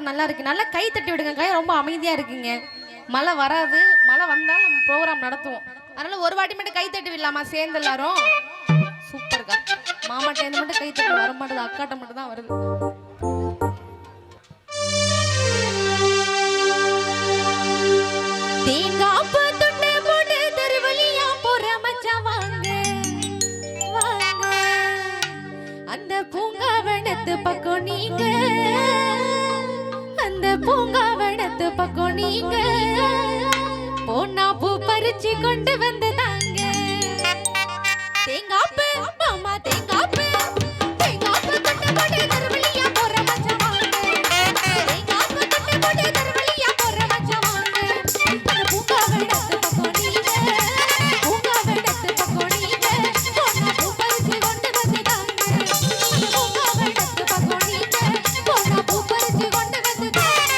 Program நல்லா இருக்கு. நல்லா கை தட்டி விடுங்க. கை ரொம்ப அமைதியா இருக்குங்க. மழை வராது. மழை வந்தால் நம்ம ப்ரோக்ராம் நடத்துவோம். அதனால ஒரு வாட்டி மட்டும் கை தட்டி விடலாமா சேர்ந்து எல்லாரும்? சூப்பர்க்கா. மாமாட்ட மட்டும் கை தட்டி வர மாட்டேது, அக்காட்ட மட்டும் தான் வருது. அந்த பூங்காவனத்து பக்கம் நீங்க, அந்த பூங்காவனத்து பக்கம் நீங்க போனா பூ பறிச்சு கொண்டு வந்து தாங்க. தேங்காப்பு மாமா தேங்காப்பு, தேங்காப்பு தொட்டு போட்டு தருவலியா போற மச்சான் வாங்க. தேங்காப்பு தொட்டு போட்டு தருவலியா போற மச்சான் வாங்க. அந்த பூங்காவனத்து பக்கம் நீங்க, பூங்காவனத்து பக்கம் நீங்க போனா பூ பறிச்சு கொண்டு வந்து தாங்க.